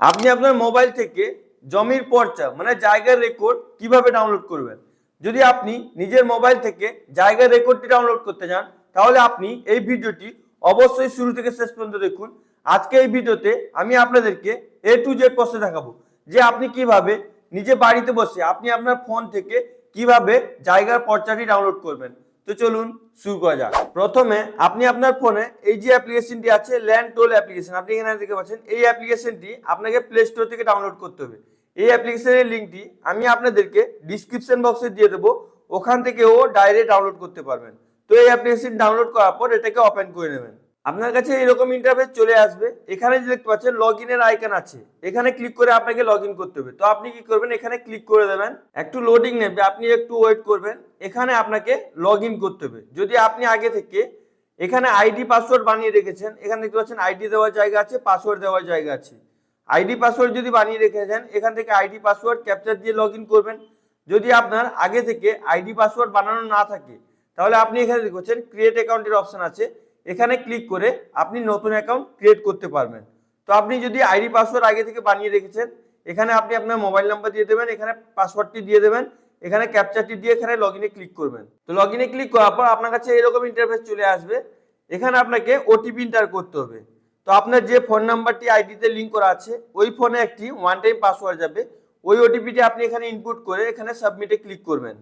আপনি আপনার মোবাইল থেকে জমির পর্চা মানে জায়গার রেকর্ড কিভাবে ডাউনলোড করবেন। যদি আপনি নিজের মোবাইল থেকে জায়গার রেকর্ডটি ডাউনলোড করতে চান তাহলে আপনি এই ভিডিওটি অবশ্যই শুরু থেকে শেষ পর্যন্ত দেখুন। আজকে এই ভিডিওতে আমি আপনাদেরকে A to Z প্রসেস দেখাবো যে আপনি কিভাবে নিজে বাড়িতে বসে আপনি আপনার ফোন থেকে কিভাবে জায়গার পর্চাটি ডাউনলোড করবেন। তো চলুন শুরু করা যাক। প্রথমে আপনি আপনার ফোনে এই যে অ্যাপ্লিকেশনটি আছে ল্যান্ড টোল অ্যাপ্লিকেশন, আপনি এখানে দেখতে পাচ্ছেন এই অ্যাপ্লিকেশনটি আপনাকে প্লে স্টোর থেকে ডাউনলোড করতে হবে। এই অ্যাপ্লিকেশনের লিঙ্কটি আমি আপনাদেরকে ডিসক্রিপশন বক্সে দিয়ে দেবো, ওখান থেকেও ডাইরেক্ট ডাউনলোড করতে পারবেন। তো এই অ্যাপ্লিকেশন ডাউনলোড করার পর এটাকে ওপেন করে নেবেন। আপনার কাছে এরকম ইন্টারফেস চলে আসবে। এখানে যে দেখতে পাচ্ছেন লগ ইনের আইকন আছে, এখানে ক্লিক করে আপনাকে লগ ইন করতে হবে। তো আপনি কি করবেন, এখানে ক্লিক করে দেবেন, একটু লোডিং নেবে, আপনি একটু ওয়েট করবেন। এখানে আপনাকে লগ ইন করতে হবে। যদি আপনি আগে থেকে এখানে আইডি পাসওয়ার্ড বানিয়ে রেখেছেন, এখানে দেখতে পাচ্ছেন আইডি দেওয়ার জায়গা আছে, পাসওয়ার্ড দেওয়ার জায়গা আছে। আইডি পাসওয়ার্ড যদি বানিয়ে রেখেছেন এখান থেকে আইডি পাসওয়ার্ড ক্যাপচার দিয়ে লগ ইন করবেন। যদি আপনার আগে থেকে আইডি পাসওয়ার্ড বানানো না থাকে তাহলে আপনি এখানে দেখছেন ক্রিয়েট অ্যাকাউন্টের অপশন আছে, এখানে ক্লিক করে আপনি নতুন অ্যাকাউন্ট ক্রিয়েট করতে পারবেন। তো আপনি যদি আইডি পাসওয়ার্ড আগে থেকে বানিয়ে রেখেছেন এখানে আপনি আপনার মোবাইল নাম্বার দিয়ে দেবেন, এখানে পাসওয়ার্ডটি দিয়ে দেবেন, এখানে ক্যাপচারটি দিয়ে এখানে লগ ইনে ক্লিক করবেন। তো লগ ইনে ক্লিক করার পর আপনার কাছে এরকম ইন্টারফেস চলে আসবে। এখানে আপনাকে ওটিপি এন্টার করতে হবে। তো আপনার যে ফোন নাম্বারটি আইডিতে লিঙ্ক করা আছে ওই ফোনে একটি ওয়ান টাইম পাসওয়ার্ড যাবে, ওই ওটিপিটি আপনি এখানে ইনপুট করে এখানে সাবমিটে ক্লিক করবেন।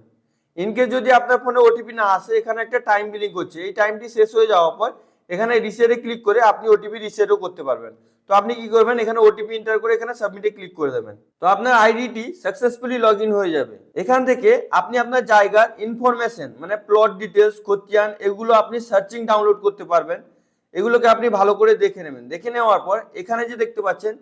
ইনকেস যদি আপনার ফোনে ওটিপি না আসে এখানে একটা টাইম বিলিং করছে, এই টাইমটি শেষ হয়ে যাওয়ার পর এখানে রিসেটে ক্লিক করে আপনি ওটিপি রিসেটও করতে পারবেন। তো আপনি কি করবেন, এখানে ওটিপি এন্টার করে এখানে সাবমিটে ক্লিক করে দেবেন। তো আপনার আইডিটি সাকসেসফুলি লগ ইন হয়ে যাবে। এখান থেকে আপনি আপনার জায়গার ইনফরমেশন মানে প্লট ডিটেলস, খতিয়ান, এগুলো আপনি সার্চিং ডাউনলোড করতে পারবেন। এগুলোকে আপনি ভালো করে দেখে নেবেন। দেখে নেওয়ার পর এখানে যে দেখতে পাচ্ছেন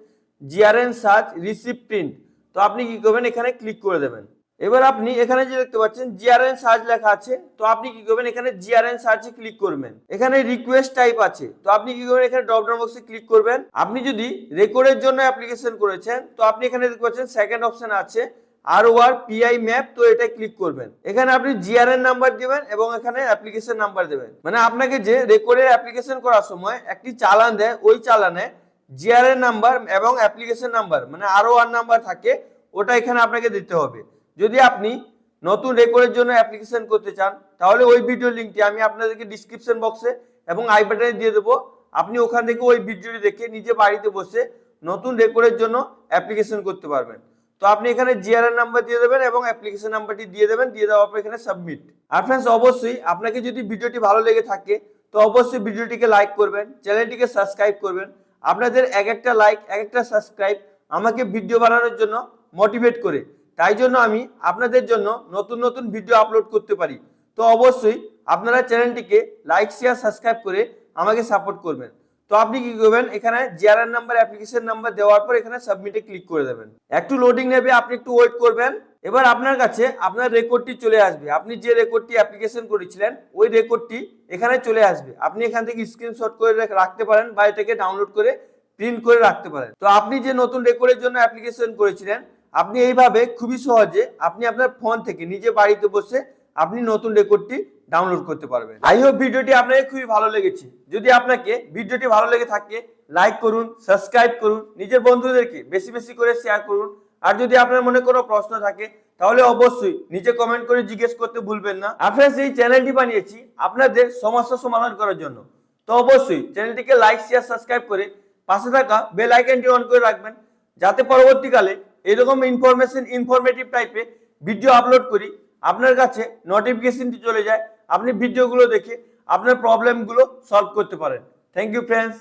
জিআরএন সার্চ রিসিভ প্রিন্ট, তো আপনি কি করবেন, এখানে ক্লিক করে দেবেন। এবার আপনি এখানে যে দেখতে পাচ্ছেন জিআরএন সার্চ লেখা আছে, তো আপনি কি করবেন, এখানে জিআরএন সার্চে ক্লিক করবেন। এখানে রিকোয়েস্ট টাইপ আছে, তো আপনি কি করবেন, এখানে ড্রপ ডাউন বক্সে ক্লিক করবেন। আপনি যদি রেকর্ডের জন্য অ্যাপ্লিকেশন করেছেন তো আপনি এখানে দেখতে পাচ্ছেন সেকেন্ড অপশন আছে ROR PI ম্যাপ, তো এটা ক্লিক করবেন। এখানে আপনি জিআরএন নাম্বার দিবেন এবং এখানে অ্যাপ্লিকেশন নাম্বার দেবেন। মানে আপনাকে যে রেকর্ডের অ্যাপ্লিকেশন করার সময় একটি চালান দেয়, ওই চালানে জিআরএন নাম্বার এবং অ্যাপ্লিকেশন নাম্বার মানে ROR নাম্বার থাকে, ওটা এখানে আপনাকে দিতে হবে। যদি আপনি নতুন রেকর্ডের জন্য অ্যাপ্লিকেশন করতে চান তাহলে ওই ভিডিও লিঙ্কটি আমি আপনাদেরকে ডিসক্রিপশন বক্সে এবং আই বাটনে দিয়ে দেবো, আপনি ওখান থেকে ওই ভিডিওটি দেখে নিজে বাড়িতে বসে নতুন রেকর্ডের জন্য অ্যাপ্লিকেশন করতে পারবেন। তো আপনি এখানে জিআরএন নাম্বার দিয়ে দেবেন এবং অ্যাপ্লিকেশন নাম্বারটি দিয়ে দেবেন, দিয়ে দেওয়ার পর এখানে সাবমিট। আর ফ্রেন্ডস অবশ্যই আপনাকে যদি ভিডিওটি ভালো লেগে থাকে তো অবশ্যই ভিডিওটিকে লাইক করবেন, চ্যানেলটিকে সাবস্ক্রাইব করবেন। আপনাদের এক একটা লাইক এক একটা সাবস্ক্রাইব আমাকে ভিডিও বানানোর জন্য মোটিভেট করে, তাই জন্য আমি আপনাদের জন্য নতুন নতুন ভিডিও আপলোড করতে পারি। তো অবশ্যই আপনারা চ্যানেলটিকে লাইক শেয়ার সাবস্ক্রাইব করে আমাকে সাপোর্ট করবেন। তো আপনি কি করবেন, এখানে জিআরএন নাম্বার অ্যাপ্লিকেশন নাম্বার দেওয়ার পর এখানে সাবমিটে ক্লিক করে দেবেন। একটু লোডিং নেবে, আপনি একটু ওয়েট করবেন। এবার আপনার কাছে আপনার রেকর্ডটি চলে আসবে। আপনি যে রেকর্ডটি অ্যাপ্লিকেশন করেছিলেন ওই রেকর্ডটি এখানে চলে আসবে। আপনি এখান থেকে স্ক্রিনশট করে রাখতে পারেন বা এটাকে ডাউনলোড করে প্রিন্ট করে রাখতে পারেন। তো আপনি যে নতুন রেকর্ডের জন্য অ্যাপ্লিকেশন করেছিলেন আপনি এইভাবে খুবই সহজে আপনি আপনার ফোন থেকে নিজে বাড়িতে বসে আপনি নতুন রেকর্ডটি ডাউনলোড করতে পারবেন। আই হোপ ভিডিওটি আপনাকে খুবই ভালো লেগেছে। যদি আপনাকে ভিডিওটি ভালো লেগে থাকে লাইক করুন, সাবস্ক্রাইব করুন, নিজের বন্ধুদেরকে বেশি বেশি করে শেয়ার করুন। আর যদি আপনার মনে কোনো প্রশ্ন থাকে তাহলে অবশ্যই নিচে কমেন্ট করে জিজ্ঞেস করতে ভুলবেন না। আপনারা এই চ্যানেলটি বানিয়েছি আপনাদের সমস্যা সমাধান করার জন্য। তো অবশ্যই চ্যানেলটিকে লাইক শেয়ার সাবস্ক্রাইব করে পাশে থাকা বেল আইকনটি অন করে রাখবেন, যাতে পরবর্তীকালে এরকম ইনফরমেটিভ টাইপে ভিডিও আপলোড করি আপনার কাছে নোটিফিকেশনটি চলে যায়, আপনি ভিডিওগুলো দেখে আপনার প্রবলেমগুলো সলভ করতে পারেন। Thank you friends.